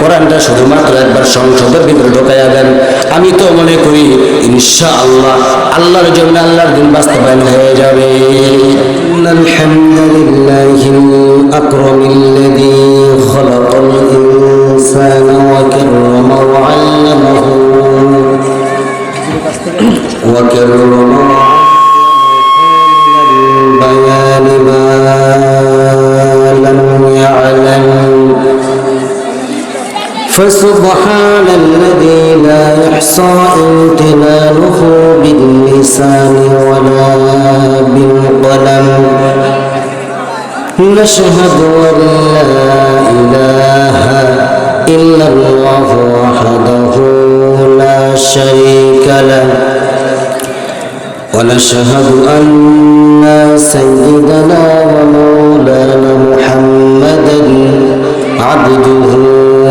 কোরআনটা শুধুমাত্র একবার সংসদের ভিতরে ঢোকাইয়া দেন। আমি তো মনে করি ইনশাআল্লাহ আল্লাহর জন্য আল্লাহর দিন বাস্তবায়ন হয়ে যাবে। আলহামদুলিল্লাহিল আকরামিল্লাযী খালাকাল ইনসানা ওয়া কাররামা ওয়া 'আল্লামাহু ওয়া কাররামা بيان ما لم يعلم فسبحان الذي لا يحصى امتنانه باللسان ولا بالقلم نشهد أن لا إله إلا الله وحده لا شريك له ونشهد أن سيدنا ومولانا محمدا عبده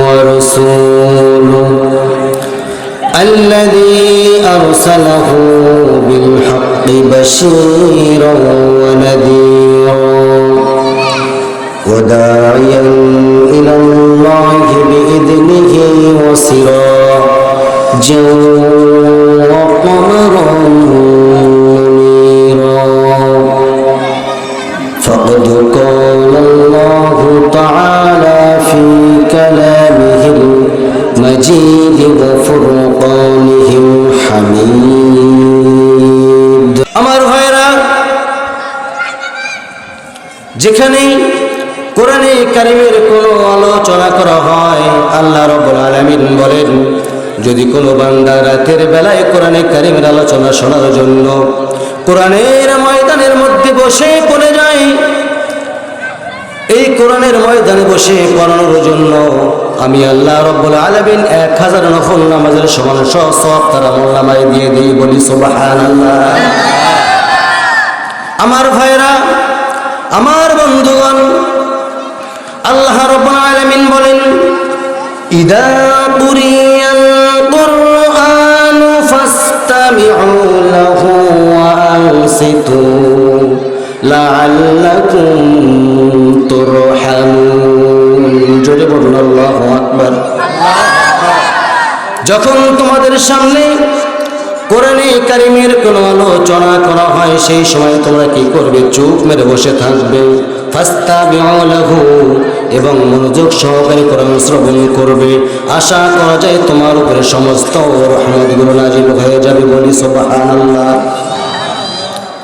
ورسوله الذي أرسله بالحق بشيرا ونذيرا وداعيا إلى الله بإذنه وسراجا وقمرا فقد قال الله تعالى في كلامه المجيد وفرقانه الحميد আমার ভাইরা, যেখানে কোরআনে কারীমের কোনো আলোচনা করা হয় আল্লাহ রাব্বুল আলামিন বলেন, যদি কোনো বান্দা রাতের বেলায় কোরআনে কারীমের আলোচনা শোনার জন্য কোরআনের ময়দানের মধ্যে বসে পড়ে যায়, এই কোরআনের ময়দানে বসে পড়ানোর জন্য আমি আল্লাহ রাব্বুল আলামিন 1000 নফল নামাজের সমান সওয়াব তার আমলনামায় দিয়ে দিই। বলি সুবহানাল্লাহ। আমার ভাইরা, আমার বন্ধুগণ, আল্লাহ রাব্বুল আলামিন বলেন, ইদা কুরিয়াল কুরআনু ফাসতামিউ লাহু ওয়া আনসিতু লাআল্লাকুম তুরহামুন। জোরে বলুন আল্লাহু আকবার। যখন তোমাদের সামনে কোরআনে কারীমের কোনো আলোচনা করা হয় সেই সময় তোমরা কি করবে? চুপ মেরে বসে থাকবে। ফাসতামিউ লাহু, এবং মনোযোগ সহকারে কোরআন শ্রবণ করবে। আশা করা যায় তোমার উপরে সমস্ত রহমতগুলো নাজিল হয়ে যাবে। বলি সুবহানাল্লাহ।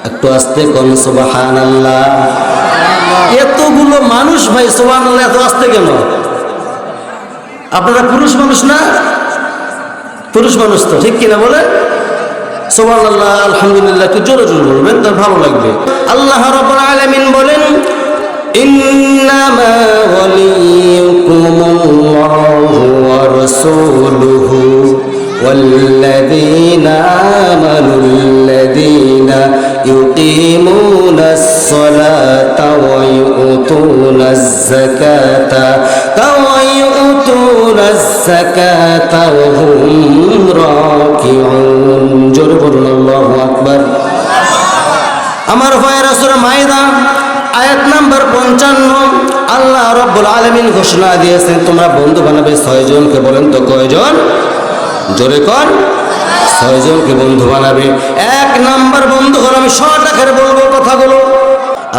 একটু আস্তে কোন সুবহানাল্লাহ। এতগুলো মানুষ ভাই, সুবহানাল্লাহ এত আস্তে কেন? আপনারা পুরুষ মানুষ না? পুরুষ মানুষ তো, ঠিক কিনা বলে? সুবহানাল্লাহ আলহামদুলিল্লাহ একটু জোরে জোরে বলবেন, তার ভালো লাগবে। আল্লাহ রাব্বুল আলামিন বলেন, ইন্নামা ওয়ালিয়ুকুমুল্লাহু ওয়া রাসূলুহু ওয়াল্লাযীনা আমানুল্লাযীনা ইউকিমুনাস সালাতা ওয়া ইউতুনাজ যাকাতা ওয়া হুম রাকিউন। জোরে বলুন আল্লাহু আকবার। আমার ভাইয়েরা, সূরা মাইদা আয়াত নাম্বার 55 আল্লাহ রাব্বুল আলামিন ঘোষণা দিয়েছেন, তোমরা বন্ধু বানাবে 6 জনকে। বলেন তো কয়জন? জোরে কর। 6 জনকে বন্ধু বানাবে। 1 নাম্বার বন্ধু হলো, আমি শর্ট আকারে বলবো কথাগুলো।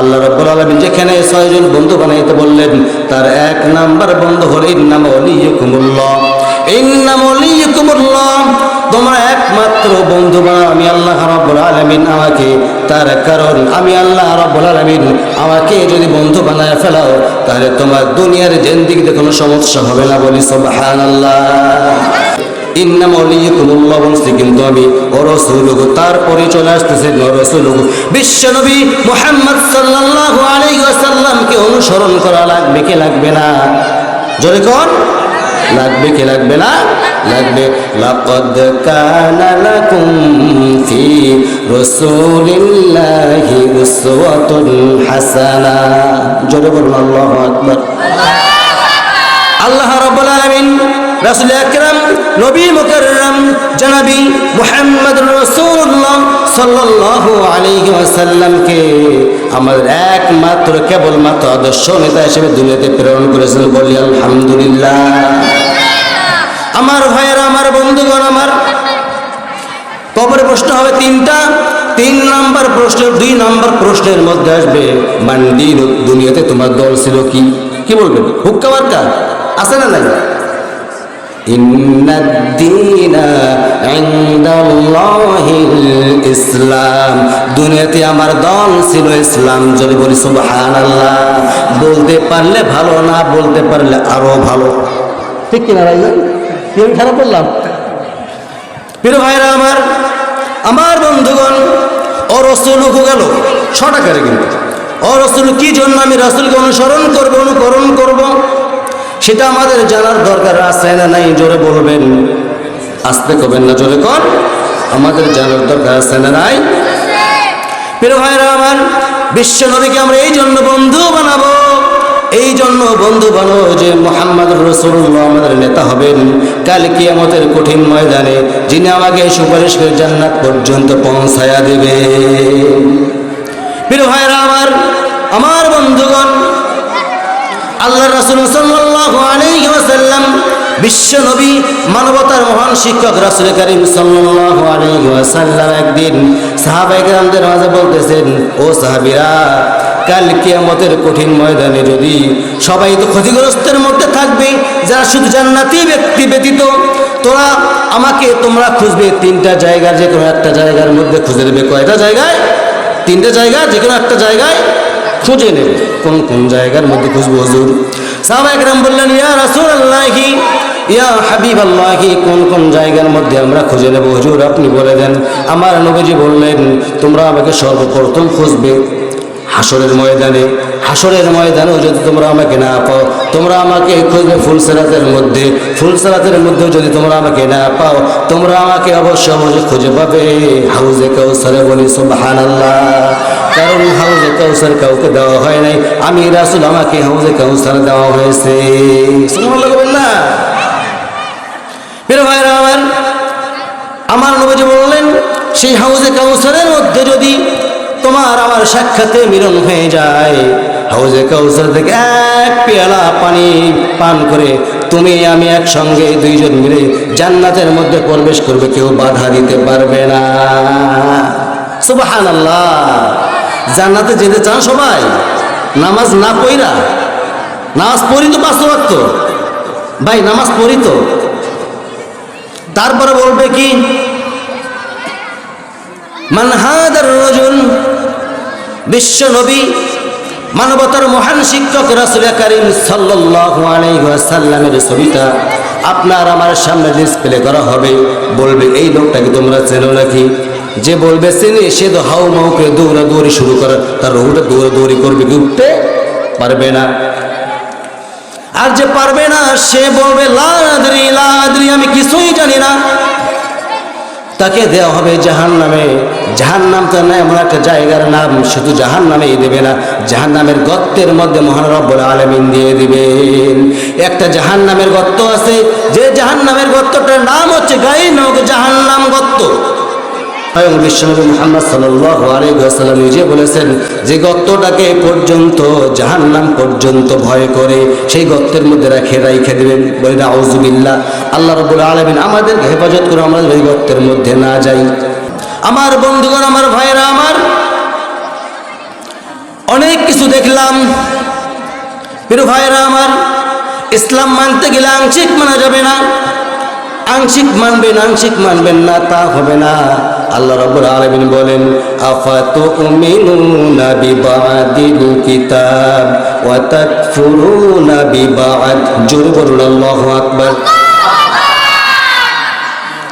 আল্লাহ রাব্বুল আলামিন যেখানে 6 জন বন্ধু বানাইতে বললেন, তার 1 নাম্বার বন্ধু হলো ইন্নামা ওয়ালিয়ুকুমুল্লাহ। ইন্নামা ওয়ালিয়ুকুমুল্লাহ, তোমরা একমাত্র বন্ধু বানাও আমি আল্লাহ রাব্বুল আলামিন আমাকে। তার কারণ আমি আল্লাহ রাব্বুল আলামিন আমাকে যদি বন্ধু বানায় ফেলাও, তাহলে তোমার দুনিয়ার জিন্দেগিতে কোনো সমস্যা হবে না। বলি সুবহানাল্লাহ। ইন্নামা ওয়ালিয়ুকুমুল্লাহ বলছি, কিন্তু আমি ও রাসূলুহু, তারপরে চলে আসতেছে রাসূলুহু, বিশ্বনবী মুহাম্মদ সাল্লাল্লাহু আলাইহি ওয়াসাল্লামকে অনুসরণ করা লাগবে কি লাগবে না? জোরে কোন লাগবে কি লাগবে না? লাগবে। লাকাদ কানা লাকুম ফি রাসূলিল্লাহি উসওয়াতুন হাসানা। জোরে বলুন আল্লাহু আকবার। আল্লাহ রাব্বুল আলামিন রাসূল আকরাম নবী মুকাররম জনাবি মুহাম্মদুর রাসূলুল্লাহ সাল্লাল্লাহু আলাইহি ওয়াসাল্লামকে আমাদের একমাত্র কেবলমাত্র আদর্শ নেতা হিসেবে দুনিয়াতে প্রেরণ করেছেন। বলি আলহামদুলিল্লাহ। আমার ভাইয়েরা, আমার বন্ধুগণ, আমার কবরে প্রশ্ন হবে তিনটা। 3 নাম্বার প্রশ্ন, 2 নাম্বার প্রশ্নের মধ্যে আসবে মান্দির, দুনিয়াতে তোমার দল ছিল কি? কি বলবেন? হুক্কা মার্কা আছে না নাই? ইন্নাদ-দীনা ইনদাল্লাহিল ইসলাম, দুনিয়াতে আমার দল ছিল ইসলাম। যদি বলি সুবহানাল্লাহ, বলতে পারলে ভালো, না বলতে পারলে আরো ভালো। ঠিক কিনা ভাই? কি আমি খারাপ বললাম? প্রিয় ভাইরা আমার, আমার বন্ধুগণ, ও রসুল গেল 6 টাকারে, কিন্তু ও রসুল কি জন্য আমি রাসূলকে অনুসরণ করব, অনুকরণ করব, সেটা আমাদের জানার দরকার আছে না নাই? জোরে বলবেন, আস্তে করবেন না, জোরে কর। আমাদের জানার দরকার আছে না নাই? প্রিয় ভাইরা আমার, বিশ্ব নবীকে আমরা এই জন্য বন্ধু বানাবো, এই জন্য বন্ধু বানাবো যে মুহাম্মদুর রাসূলুল্লাহ আমাদের নেতা হবেন কাল কিয়ামতের কঠিন ময়দানে, যিনি আমাকে সুপারিশ করে জান্নাত পর্যন্ত পৌঁছায়া দেবে। প্রিয় ভাইরা আমার, আমার বন্ধুগণ, আল্লাহ রাসূল সাল্লাল্লাহু আলাইহি ওয়াসাল্লাম, বিশ্ব নবী, মানবতার মহান শিক্ষক রাসূল করিম সাল্লাল্লাহু আলাইহি ওয়াসাল্লাম একদিন সাহাবায়ে কেরামদের মাঝে বলতেছেন, ও সাহাবীরা, কাল কিয়ামতের কঠিন ময়দানে যদি সবাই তো ক্ষতিগ্রস্তের মধ্যে থাকবে, যারা শুধু জান্নাতি ব্যক্তি ব্যতীত, তোমরা খুঁজবে 3টা জায়গা, যে কোনো একটা জায়গার মধ্যে খুঁজে নেবে। কয়টা জায়গায়? 3টে জায়গা, যে কোনো একটা জায়গায় খুঁজে নেবে। কোন কোন জায়গার মধ্যে খুঁজবো হুজুর? সাহাবায়ে কেরাম বললেন, ইয়া রাসূলুল্লাহি, ইয়া হাবিবাল্লাহি, কোন কোন জায়গার মধ্যে আমরা খুঁজে নেব হুজুর, আপনি বলে দেন। আমার নবীজি বললেন, তোমরা আমাকে সর্বপ্রথম খুঁজবে হাসরের ময়দানে। হাসরের ময়দানেও যদি তোমরা আমাকে না পাও, তোমরা আমাকে খুঁজবে ফুলসিরাতের মধ্যে। ফুলসিরাতের মধ্যেও যদি তোমরা আমাকে না পাও, তোমরা আমাকে অবশ্যই অবশ্যই খুঁজে পাবে হাউজে কাউসারে। বলি সুবহানাল্লাহ। কারণ হাউজে কাউসার কাউকে দেওয়া হয় নাই, আমি রাসূল, আমাকে হাউজে কাউসার দেওয়া হয়েছে। সুবহানাল্লাহ বলবেন না? প্রিয় ভাইরা আমার নবীজি বললেন, সেই হাউজে কাউসারের মধ্যে যদি তোমার আমার সাক্ষাতে মিলন হয়ে যায়, হাউজে কাউসার থেকে 1 পেয়ালা পানি পান করে তুমি আমি একসঙ্গে 2 জন মিলে জান্নাতের মধ্যে প্রবেশ করবে, কেউ বাধা দিতে পারবে না। সুবহানাল্লাহ। জান্নাতে যেতে চান সবাই? নামাজ না পড়া, নামাজ পড়ি তো 5 ওয়াক্ত ভাই, নামাজ পড়ি তো। তারপরে বলবে কি, মান হাদার রাজুল, বিশ্ব নবী, মানবতার মহান শিক্ষক রাসূল করিম সাল্লাল্লাহু আলাইহি ওয়াসাল্লামের ছবিটা আপনার আমার সামনে ডিসপ্লে করা হবে। বলবে, এই লোকটাকে তোমরা চেনো নাকি? যে বলবে চিনি, সে তো হাউ মাউ করে দৌড়াদৌড়ি শুরু করে, তার রুহুটা দৌড়াদৌড়ি করবে, কি উঠতে পারবে না। আর যে পারবে না, সে বলবে লা আদরি, লা আদরি, আমি কিছুই জানি না। তাকে দেওয়া হবে জাহান্নামে। জাহান্নাম তো না এমন একটা জায়গার নাম, শুধু জাহান্নামেই দেবে না, জাহান্নামের গর্তের মধ্যে মহান রব্বুল আলামিন দিয়ে দিবেন। একটা জাহান্নামের গর্ত আছে, যে জাহান্নামের গর্তটার নাম হচ্ছে গায়িনক জাহান্নাম গর্ত। বিশ্বনবী মুহাম্মদ সাল্লাল্লাহু আলাইহি ওয়াসাল্লাম নিজে বলেছেন, যে গর্তটাকে পর্যন্ত জাহান্নাম পর্যন্ত ভয় করে, সেই গর্তের মধ্যে রেখে দিবেন। বলি আউযুবিল্লাহ। আল্লাহ রাব্বুল আলামিন আমাদেরকে হেফাজত করে আমরা এই গর্তের মধ্যে না যাই। আমার বন্ধুগণ, আমার ভাইরা আমার, অনেক কিছু দেখলাম। প্রিয় ভাইরা আমার, ইসলাম মানতে গেলে আংশিক মানা যাবে না। আংশিক মানবেন, আংশিক মানবেন না, তা হবে না। আল্লাহ রাব্বুল আলামিন বলেন, আফাতুমিনুনা বিবাদিল কিতাব ওয়া তাকফুরুনা বিবাদ। জোরে বলুন আল্লাহু আকবার।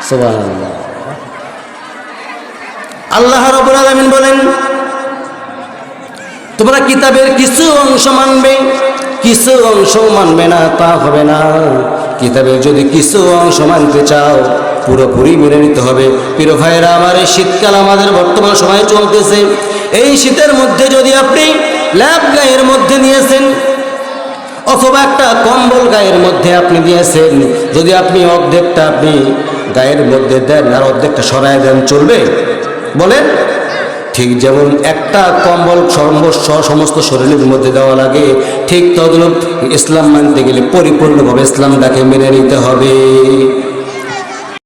সুবহানাল্লাহ। আল্লাহ রাব্বুল আলামিন বলেন, তোমরা কিতাবের কিছু অংশ মানবে, কিছু অংশ মানবে না, তা হবে না। কিতাবের যদি কিছু অংশ মানতে চাও, পুরোপুরি মেনে নিতে হবে। প্রিয় ভাইয়েরা আমার, এই শীতকাল আমাদের বর্তমান সময়ে চলতেছে। এই শীতের মধ্যে যদি আপনি ল্যাপ গায়ের মধ্যে নিয়েছেন, অথবা একটা কম্বল গায়ের মধ্যে আপনি দিয়েছেন, যদি আপনি অর্ধেকটা আপনি গায়ের মধ্যে দেন আর অর্ধেকটা সরায় দেন, চলবে? বলেন, ঠিক যেমন একটা কম্বল সমস্ত শরীরের মধ্যে দেওয়া লাগে, ঠিক তদ্রূপ ইসলাম মানতে গেলে পরিপূর্ণভাবে ইসলামটাকে মেনে নিতে হবে।